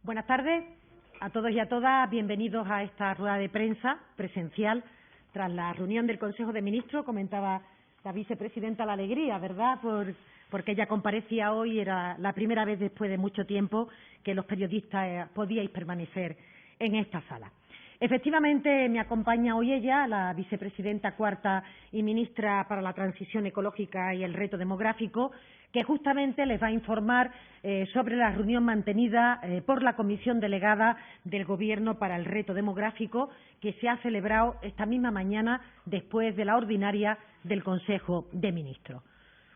Buenas tardes a todos y a todas. Bienvenidos a esta rueda de prensa presencial tras la reunión del Consejo de Ministros. Comentaba la vicepresidenta la alegría, ¿verdad?, porque ella comparecía hoy. Era la primera vez después de mucho tiempo que los periodistas podíais permanecer en esta sala. Efectivamente, me acompaña hoy ella, la vicepresidenta cuarta y ministra para la Transición Ecológica y el Reto Demográfico, que justamente les va a informar sobre la reunión mantenida por la Comisión Delegada del Gobierno para el Reto Demográfico, que se ha celebrado esta misma mañana después de la ordinaria del Consejo de Ministros.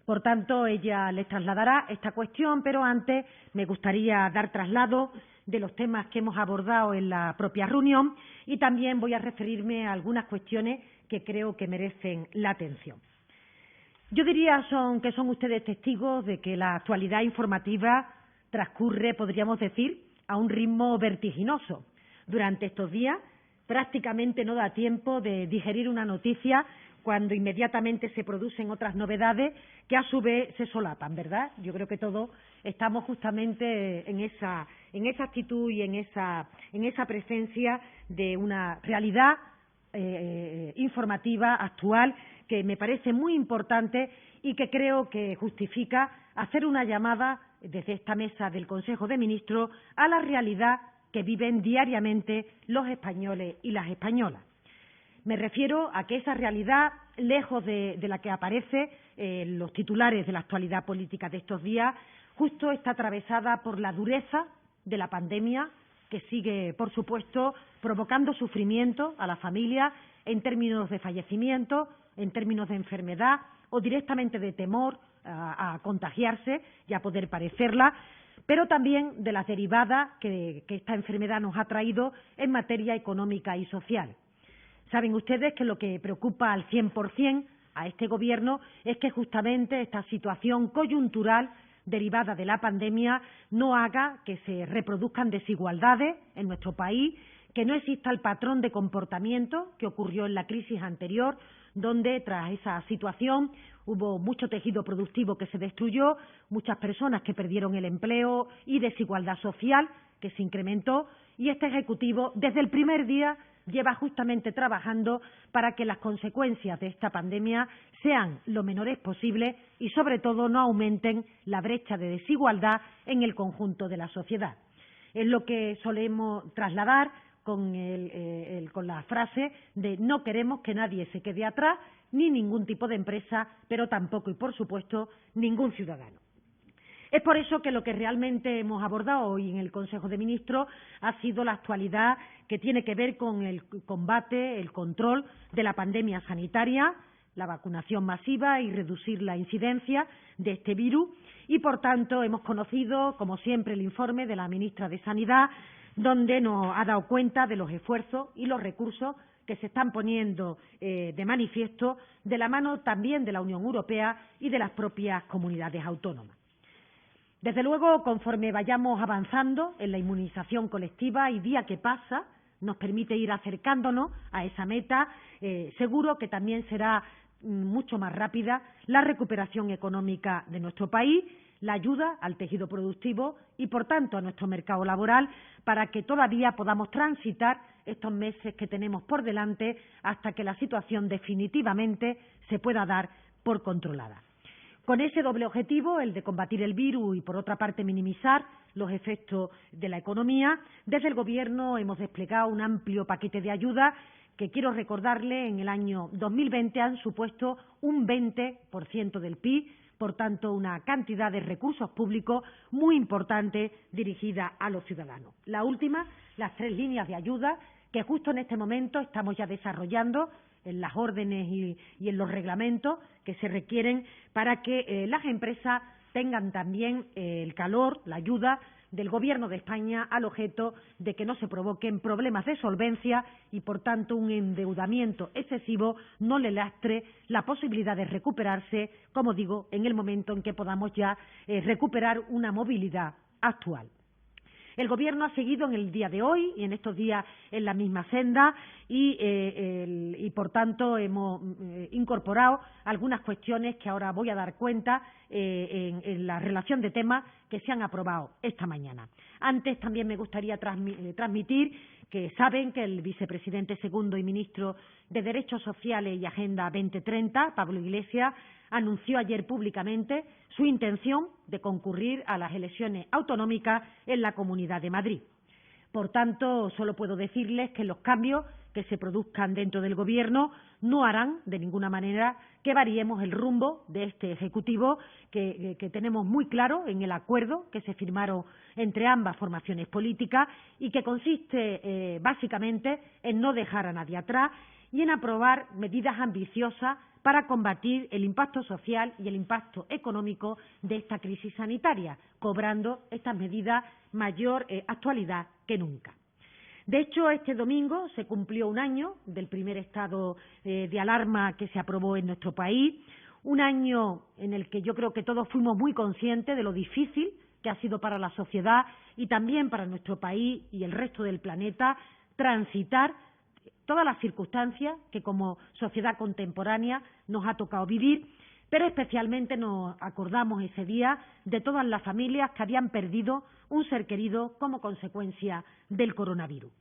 Por tanto, ella les trasladará esta cuestión, pero antes me gustaría dar traslado de los temas que hemos abordado en la propia reunión y también voy a referirme a algunas cuestiones que creo que merecen la atención. Yo diría que son ustedes testigos de que la actualidad informativa transcurre, podríamos decir, a un ritmo vertiginoso. Durante estos días prácticamente no da tiempo de digerir una noticia cuando inmediatamente se producen otras novedades que a su vez se solapan, ¿verdad? Yo creo que todos estamos justamente en esa actitud y en esa presencia de una realidad informativa actual que me parece muy importante y que creo que justifica hacer una llamada desde esta mesa del Consejo de Ministros a la realidad que viven diariamente los españoles y las españolas. Me refiero a que esa realidad, lejos de la que aparece en los titulares de la actualidad política de estos días, justo está atravesada por la dureza de la pandemia, que sigue, por supuesto, provocando sufrimiento a la familia en términos de fallecimiento, en términos de enfermedad o directamente de temor a contagiarse y a poder padecerla, pero también de las derivadas que esta enfermedad nos ha traído en materia económica y social. Saben ustedes que lo que preocupa al 100% a este Gobierno es que justamente esta situación coyuntural derivada de la pandemia no haga que se reproduzcan desigualdades en nuestro país, que no exista el patrón de comportamiento que ocurrió en la crisis anterior, donde tras esa situación hubo mucho tejido productivo que se destruyó, muchas personas que perdieron el empleo y desigualdad social que se incrementó, y este Ejecutivo desde el primer día lleva justamente trabajando para que las consecuencias de esta pandemia sean lo menores posible y sobre todo no aumenten la brecha de desigualdad en el conjunto de la sociedad. Es lo que solemos trasladar con la frase de no queremos que nadie se quede atrás, ni ningún tipo de empresa, pero tampoco y por supuesto ningún ciudadano. Es por eso que lo que realmente hemos abordado hoy en el Consejo de Ministros ha sido la actualidad que tiene que ver con el combate, el control de la pandemia sanitaria, la vacunación masiva y reducir la incidencia de este virus. Y, por tanto, hemos conocido, como siempre, el informe de la ministra de Sanidad, donde nos ha dado cuenta de los esfuerzos y los recursos que se están poniendo de manifiesto de la mano también de la Unión Europea y de las propias comunidades autónomas. Desde luego, conforme vayamos avanzando en la inmunización colectiva y día que pasa nos permite ir acercándonos a esa meta, seguro que también será mucho más rápida la recuperación económica de nuestro país, la ayuda al tejido productivo y, por tanto, a nuestro mercado laboral para que todavía podamos transitar estos meses que tenemos por delante hasta que la situación definitivamente se pueda dar por controlada. Con ese doble objetivo, el de combatir el virus y, por otra parte, minimizar los efectos de la economía, desde el Gobierno hemos desplegado un amplio paquete de ayudas que, quiero recordarle, en el año 2020 han supuesto un 20% del PIB, por tanto, una cantidad de recursos públicos muy importante dirigida a los ciudadanos. La última, las 3 líneas de ayuda que justo en este momento estamos ya desarrollando en las órdenes y en los reglamentos que se requieren para que las empresas tengan también el calor, la ayuda del Gobierno de España al objeto de que no se provoquen problemas de solvencia y, por tanto, un endeudamiento excesivo no le lastre la posibilidad de recuperarse, como digo, en el momento en que podamos ya recuperar una movilidad actual. El Gobierno ha seguido en el día de hoy y en estos días en la misma senda y por tanto, hemos incorporado algunas cuestiones que ahora voy a dar cuenta en la relación de temas que se han aprobado esta mañana. Antes también me gustaría transmitir que saben que el vicepresidente segundo y ministro de Derechos Sociales y Agenda 2030, Pablo Iglesias, anunció ayer públicamente su intención de concurrir a las elecciones autonómicas en la Comunidad de Madrid. Por tanto, solo puedo decirles que los cambios que se produzcan dentro del Gobierno no harán de ninguna manera que variemos el rumbo de este Ejecutivo que tenemos muy claro en el acuerdo que se firmaron entre ambas formaciones políticas y que consiste básicamente en no dejar a nadie atrás y en aprobar medidas ambiciosas para combatir el impacto social y el impacto económico de esta crisis sanitaria, cobrando estas medidas mayor actualidad que nunca. De hecho, este domingo se cumplió un año del primer estado de alarma que se aprobó en nuestro país, un año en el que yo creo que todos fuimos muy conscientes de lo difícil que ha sido para la sociedad y también para nuestro país y el resto del planeta transitar todas las circunstancias que como sociedad contemporánea nos ha tocado vivir, pero especialmente nos acordamos ese día de todas las familias que habían perdido un ser querido como consecuencia del coronavirus.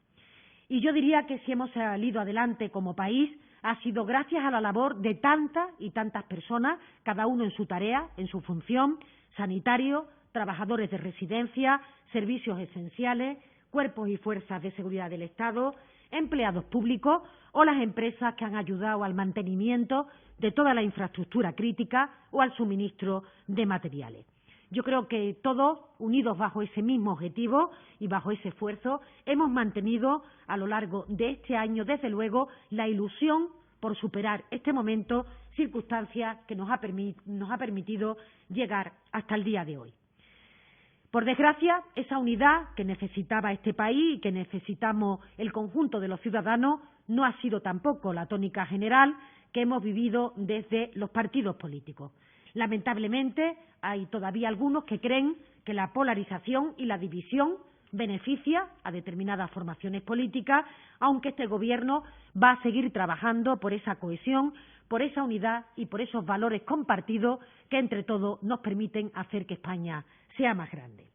Y yo diría que si hemos salido adelante como país ha sido gracias a la labor de tantas y tantas personas, cada uno en su tarea, en su función, sanitarios, trabajadores de residencia, servicios esenciales, cuerpos y fuerzas de seguridad del Estado, empleados públicos o las empresas que han ayudado al mantenimiento de toda la infraestructura crítica o al suministro de materiales. Yo creo que todos, unidos bajo ese mismo objetivo y bajo ese esfuerzo, hemos mantenido a lo largo de este año, desde luego, la ilusión por superar este momento, circunstancias que nos ha permitido llegar hasta el día de hoy. Por desgracia, esa unidad que necesitaba este país y que necesitamos el conjunto de los ciudadanos no ha sido tampoco la tónica general que hemos vivido desde los partidos políticos. Lamentablemente, hay todavía algunos que creen que la polarización y la división beneficia a determinadas formaciones políticas, aunque este Gobierno va a seguir trabajando por esa cohesión, por esa unidad y por esos valores compartidos que entre todos nos permiten hacer que España sea más grande.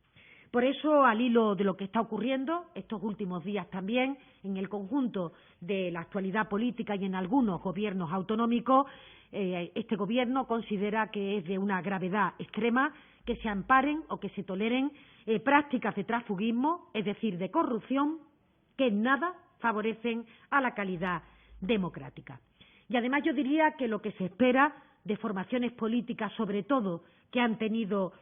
Por eso, al hilo de lo que está ocurriendo estos últimos días también en el conjunto de la actualidad política y en algunos gobiernos autonómicos, este Gobierno considera que es de una gravedad extrema que se amparen o que se toleren prácticas de transfugismo, es decir, de corrupción, que en nada favorecen a la calidad democrática. Y además yo diría que lo que se espera de formaciones políticas, sobre todo que han tenido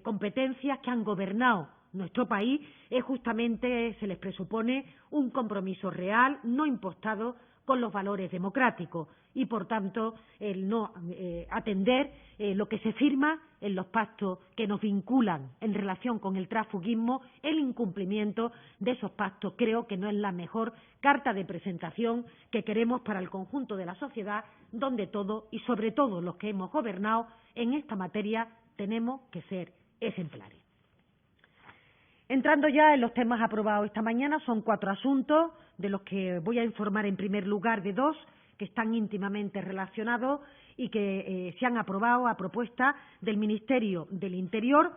competencias, que han gobernado nuestro país, es justamente, se les presupone, un compromiso real, no impostado, con los valores democráticos y, por tanto, el no atender lo que se firma en los pactos que nos vinculan en relación con el transfugismo, el incumplimiento de esos pactos. Creo que no es la mejor carta de presentación que queremos para el conjunto de la sociedad, donde todos y sobre todo los que hemos gobernado en esta materia tenemos que ser ejemplares. Entrando ya en los temas aprobados esta mañana, son 4 asuntos, de los que voy a informar en primer lugar de 2 que están íntimamente relacionados y que se han aprobado a propuesta del Ministerio del Interior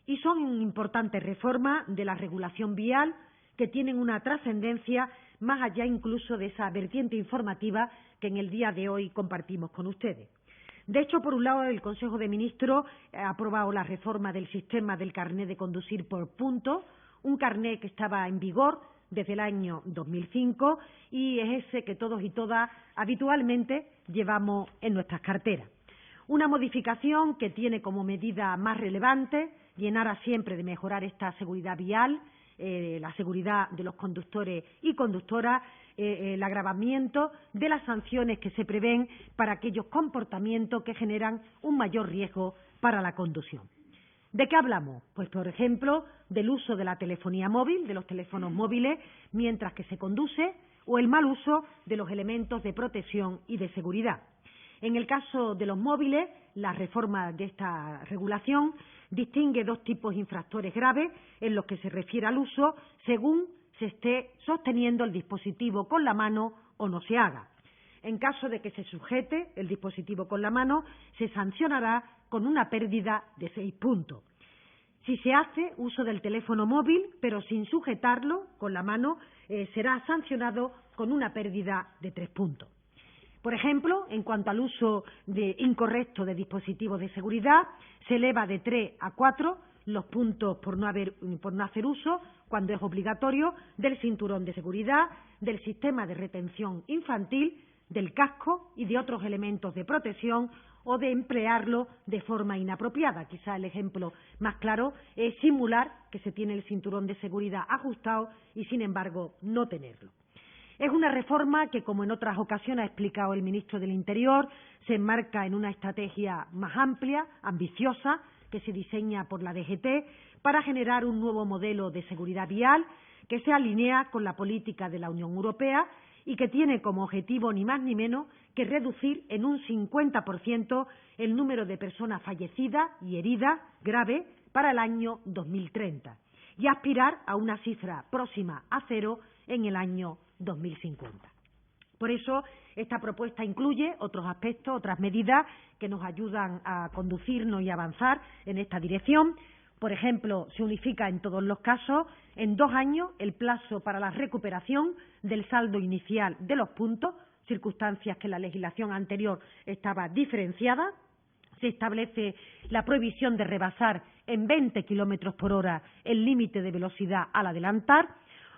y son importantes reformas de la regulación vial que tienen una trascendencia más allá incluso de esa vertiente informativa que en el día de hoy compartimos con ustedes. De hecho, por un lado, el Consejo de Ministros ha aprobado la reforma del sistema del carné de conducir por puntos, un carné que estaba en vigor desde el año 2005 y es ese que todos y todas habitualmente llevamos en nuestras carteras. Una modificación que tiene como medida más relevante llenar siempre de mejorar esta seguridad vial, la seguridad de los conductores y conductoras, el agravamiento de las sanciones que se prevén para aquellos comportamientos que generan un mayor riesgo para la conducción. ¿De qué hablamos? Pues, por ejemplo, del uso de la telefonía móvil, de los teléfonos móviles, mientras que se conduce, o el mal uso de los elementos de protección y de seguridad. En el caso de los móviles, la reforma de esta regulación distingue 2 tipos de infractores graves en los que se refiere al uso según se esté sosteniendo el dispositivo con la mano o no se haga. En caso de que se sujete el dispositivo con la mano, se sancionará con una pérdida de 6 puntos. Si se hace uso del teléfono móvil, pero sin sujetarlo con la mano, será sancionado con una pérdida de 3 puntos. Por ejemplo, en cuanto al uso incorrecto de dispositivos de seguridad, se eleva de 3 a 4 los puntos por no hacer uso, cuando es obligatorio, del cinturón de seguridad, del sistema de retención infantil, del casco y de otros elementos de protección, o de emplearlo de forma inapropiada. Quizá el ejemplo más claro es simular que se tiene el cinturón de seguridad ajustado y, sin embargo, no tenerlo. Es una reforma que, como en otras ocasiones ha explicado el ministro del Interior, se enmarca en una estrategia más amplia, ambiciosa, que se diseña por la DGT para generar un nuevo modelo de seguridad vial que se alinea con la política de la Unión Europea y que tiene como objetivo ni más ni menos que reducir en un 50% el número de personas fallecidas y heridas grave para el año 2030 y aspirar a una cifra próxima a 0 en el año 2050. Por eso, esta propuesta incluye otros aspectos, otras medidas que nos ayudan a conducirnos y avanzar en esta dirección. Por ejemplo, se unifica en todos los casos en 2 años el plazo para la recuperación del saldo inicial de los puntos, circunstancias que en la legislación anterior estaba diferenciada. Se establece la prohibición de rebasar en 20 kilómetros por hora el límite de velocidad al adelantar,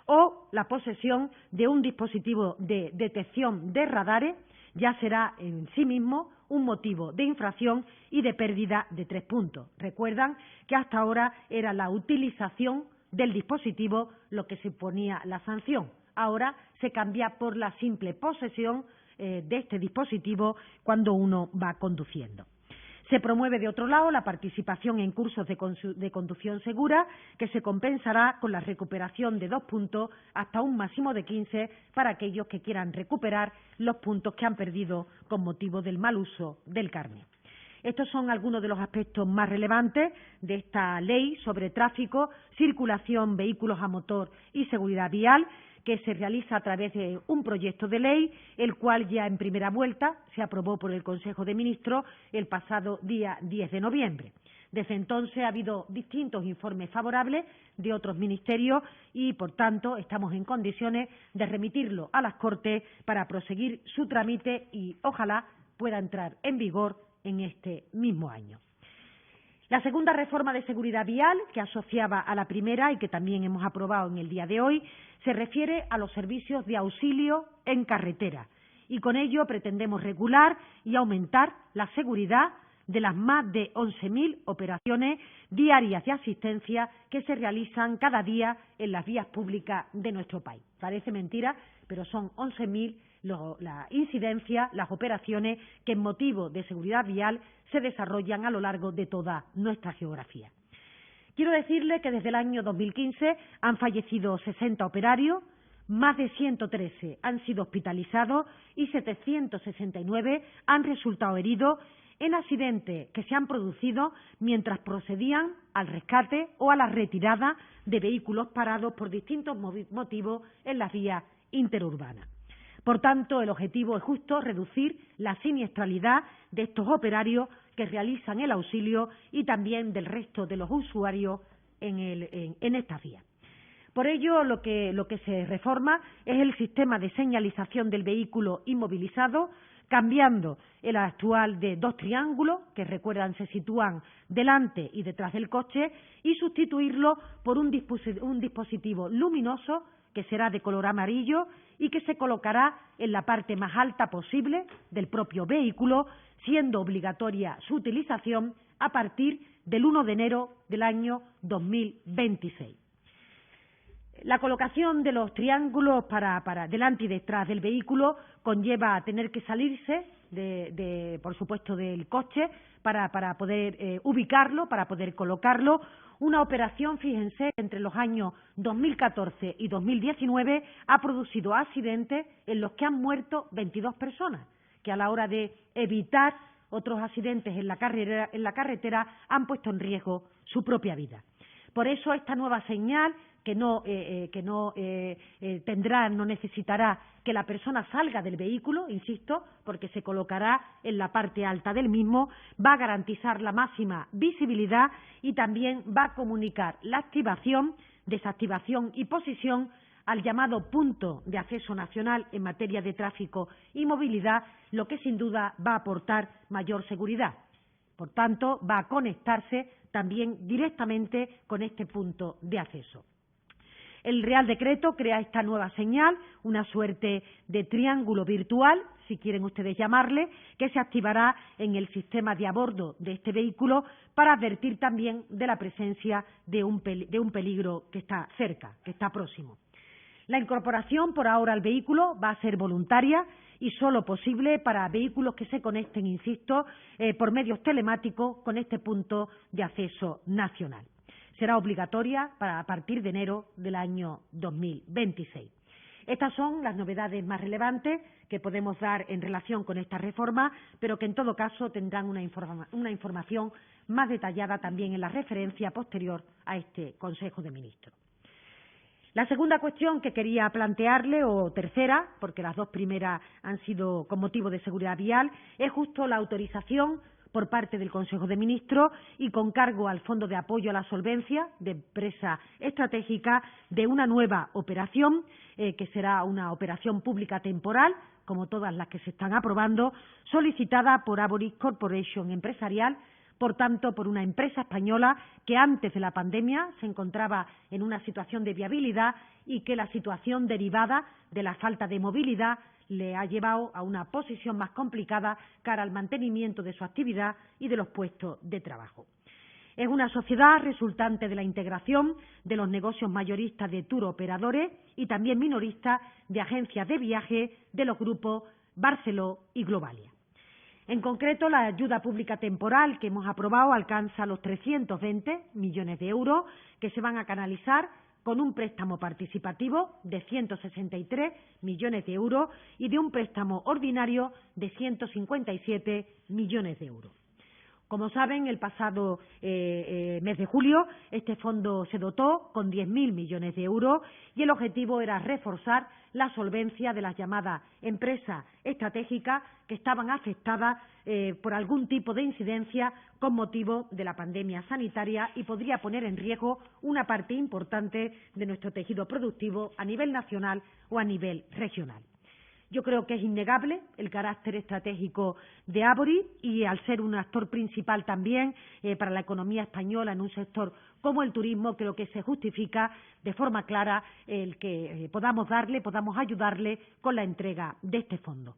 o la posesión de un dispositivo de detección de radares ya será en sí mismo un motivo de infracción y de pérdida de 3 puntos. Recuerdan que hasta ahora era la utilización del dispositivo lo que suponía la sanción. Ahora se cambia por la simple posesión de este dispositivo cuando uno va conduciendo. Se promueve, de otro lado, la participación en cursos de conducción segura, que se compensará con la recuperación de 2 puntos hasta un máximo de 15 para aquellos que quieran recuperar los puntos que han perdido con motivo del mal uso del carnet. Estos son algunos de los aspectos más relevantes de esta ley sobre tráfico, circulación, vehículos a motor y seguridad vial, que se realiza a través de un proyecto de ley, el cual ya en primera vuelta se aprobó por el Consejo de Ministros el pasado día 10 de noviembre. Desde entonces ha habido distintos informes favorables de otros ministerios y, por tanto, estamos en condiciones de remitirlo a las Cortes para proseguir su trámite y, ojalá, pueda entrar en vigor en este mismo año. La segunda reforma de seguridad vial, que asociaba a la primera y que también hemos aprobado en el día de hoy, se refiere a los servicios de auxilio en carretera y con ello pretendemos regular y aumentar la seguridad de las más de 11.000 operaciones diarias de asistencia que se realizan cada día en las vías públicas de nuestro país. Parece mentira, pero son 11.000 la incidencia, las operaciones que en motivo de seguridad vial se desarrollan a lo largo de toda nuestra geografía. Quiero decirle que desde el año 2015 han fallecido 60 operarios, más de 113 han sido hospitalizados y 769 han resultado heridos en accidentes que se han producido mientras procedían al rescate o a la retirada de vehículos parados por distintos motivos en las vías interurbanas. Por tanto, el objetivo es justo reducir la siniestralidad de estos operarios que realizan el auxilio y también del resto de los usuarios en estas vías. Por ello, lo que se reforma es el sistema de señalización del vehículo inmovilizado, cambiando el actual de 2 triángulos, que recuerdan se sitúan delante y detrás del coche, y sustituirlo por un dispositivo luminoso que será de color amarillo y que se colocará en la parte más alta posible del propio vehículo, siendo obligatoria su utilización a partir del 1 de enero del año 2026. La colocación de los triángulos para delante y detrás del vehículo conlleva a tener que salirse, por supuesto, del coche para poder ubicarlo, para poder colocarlo. Una operación, fíjense, entre los años 2014 y 2019 ha producido accidentes en los que han muerto 22 personas, que a la hora de evitar otros accidentes en la carretera han puesto en riesgo su propia vida. Por eso esta nueva señal no necesitará que la persona salga del vehículo, insisto, porque se colocará en la parte alta del mismo, va a garantizar la máxima visibilidad y también va a comunicar la activación, desactivación y posición al llamado punto de acceso nacional en materia de tráfico y movilidad, lo que sin duda va a aportar mayor seguridad. Por tanto, va a conectarse también directamente con este punto de acceso. El Real Decreto crea esta nueva señal, una suerte de triángulo virtual, si quieren ustedes llamarle, que se activará en el sistema de a bordo de este vehículo para advertir también de la presencia de un peligro que está cerca, que está próximo. La incorporación por ahora al vehículo va a ser voluntaria y solo posible para vehículos que se conecten, insisto, por medios telemáticos con este punto de acceso nacional. Será obligatoria a partir de enero del año 2026. Estas son las novedades más relevantes que podemos dar en relación con esta reforma, pero que en todo caso tendrán una información más detallada también en la referencia posterior a este Consejo de Ministros. La segunda cuestión que quería plantearle, o tercera, porque las dos primeras han sido con motivo de seguridad vial, es justo la autorización por parte del Consejo de Ministros y con cargo al Fondo de Apoyo a la Solvencia de Empresa Estratégica de una nueva operación, que será una operación pública temporal, como todas las que se están aprobando, solicitada por Aboris Corporation Empresarial, por tanto, por una empresa española que antes de la pandemia se encontraba en una situación de viabilidad y que la situación derivada de la falta de movilidad le ha llevado a una posición más complicada cara al mantenimiento de su actividad y de los puestos de trabajo. Es una sociedad resultante de la integración de los negocios mayoristas de tour operadores y también minoristas de agencias de viaje de los grupos Barceló y Globalia. En concreto, la ayuda pública temporal que hemos aprobado alcanza los 320 millones de euros que se van a canalizar con un préstamo participativo de 163 millones de euros y de un préstamo ordinario de 157 millones de euros. Como saben, el pasado mes de julio este fondo se dotó con 10.000 millones de euros y el objetivo era reforzar la solvencia de las llamadas empresas estratégicas que estaban afectadas por algún tipo de incidencia con motivo de la pandemia sanitaria y podría poner en riesgo una parte importante de nuestro tejido productivo a nivel nacional o a nivel regional. Yo creo que es innegable el carácter estratégico de Aboris y al ser un actor principal también para la economía española en un sector como el turismo, creo que se justifica de forma clara el que podamos ayudarle con la entrega de este fondo.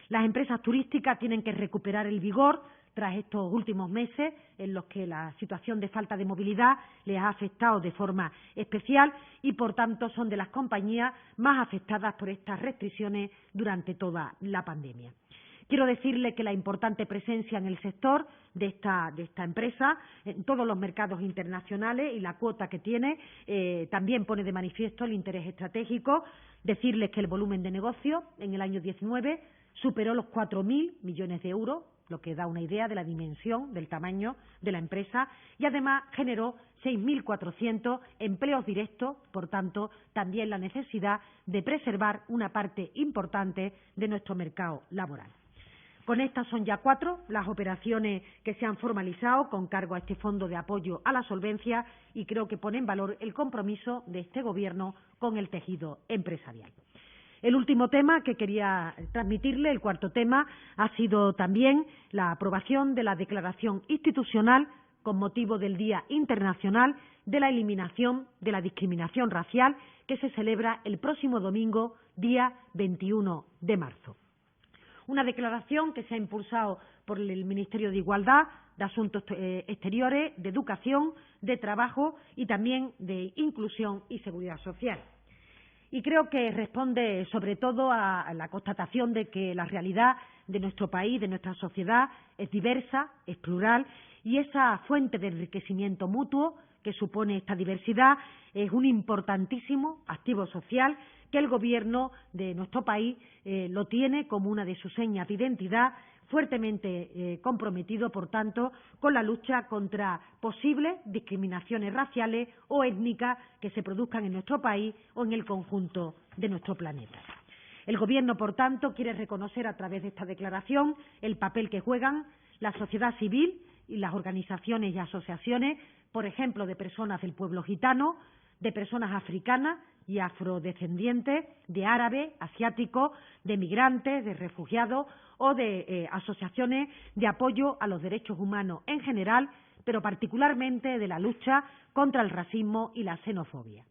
Las empresas turísticas tienen que recuperar el vigor tras estos últimos meses en los que la situación de falta de movilidad les ha afectado de forma especial y, por tanto, son de las compañías más afectadas por estas restricciones durante toda la pandemia. Quiero decirle que la importante presencia en el sector de esta empresa en todos los mercados internacionales y la cuota que tiene también pone de manifiesto el interés estratégico. Decirles que el volumen de negocio en el año 19 superó los 4.000 millones de euros, lo que da una idea de la dimensión, del tamaño de la empresa, y además generó 6.400 empleos directos, por tanto, también la necesidad de preservar una parte importante de nuestro mercado laboral. Con estas son ya 4 las operaciones que se han formalizado con cargo a este Fondo de Apoyo a la Solvencia y creo que pone en valor el compromiso de este Gobierno con el tejido empresarial. El último tema que quería transmitirle, el cuarto tema, ha sido también la aprobación de la declaración institucional con motivo del Día Internacional de la Eliminación de la Discriminación Racial, que se celebra el próximo domingo, día 21 de marzo. Una declaración que se ha impulsado por el Ministerio de Igualdad, de Asuntos Exteriores, de Educación, de Trabajo y también de Inclusión y Seguridad Social. Y creo que responde sobre todo a la constatación de que la realidad de nuestro país, de nuestra sociedad, es diversa, es plural y esa fuente de enriquecimiento mutuo que supone esta diversidad es un importantísimo activo social que el Gobierno de nuestro país lo tiene como una de sus señas de identidad, fuertemente comprometido, por tanto, con la lucha contra posibles discriminaciones raciales o étnicas que se produzcan en nuestro país o en el conjunto de nuestro planeta. El Gobierno, por tanto, quiere reconocer a través de esta declaración el papel que juegan la sociedad civil y las organizaciones y asociaciones, por ejemplo, de personas del pueblo gitano, de personas africanas y afrodescendientes, de árabes, asiáticos, de migrantes, de refugiados o de asociaciones de apoyo a los derechos humanos en general, pero particularmente de la lucha contra el racismo y la xenofobia.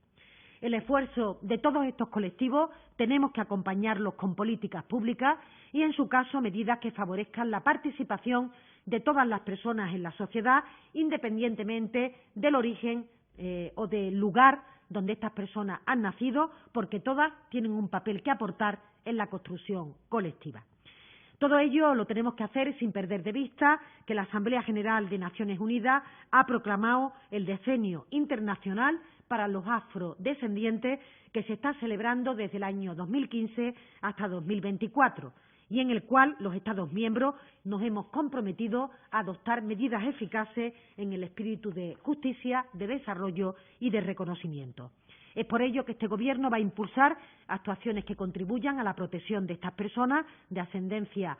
El esfuerzo de todos estos colectivos tenemos que acompañarlos con políticas públicas y, en su caso, medidas que favorezcan la participación de todas las personas en la sociedad, independientemente del origen o del lugar donde estas personas han nacido, porque todas tienen un papel que aportar en la construcción colectiva. Todo ello lo tenemos que hacer sin perder de vista que la Asamblea General de Naciones Unidas ha proclamado el Decenio Internacional para los Afrodescendientes, que se está celebrando desde el año 2015 hasta 2024, y en el cual los Estados miembros nos hemos comprometido a adoptar medidas eficaces en el espíritu de justicia, de desarrollo y de reconocimiento. Es por ello que este Gobierno va a impulsar actuaciones que contribuyan a la protección de estas personas de ascendencia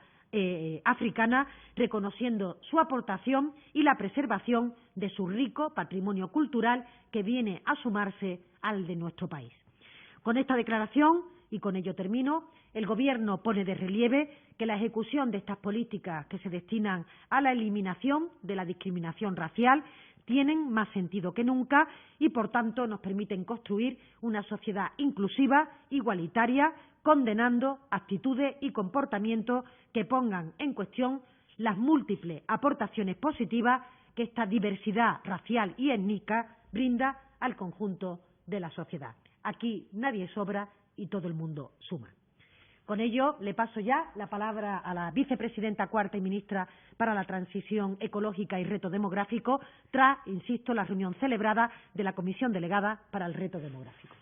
africana, reconociendo su aportación y la preservación de su rico patrimonio cultural que viene a sumarse al de nuestro país. Con esta declaración, y con ello termino, el Gobierno pone de relieve que la ejecución de estas políticas que se destinan a la eliminación de la discriminación racial tienen más sentido que nunca y, por tanto, nos permiten construir una sociedad inclusiva, igualitaria, condenando actitudes y comportamientos que pongan en cuestión las múltiples aportaciones positivas que esta diversidad racial y étnica brinda al conjunto de la sociedad. Aquí nadie sobra y todo el mundo suma. Con ello, le paso ya la palabra a la vicepresidenta cuarta y ministra para la Transición Ecológica y Reto Demográfico, tras, insisto, la reunión celebrada de la Comisión Delegada para el Reto Demográfico.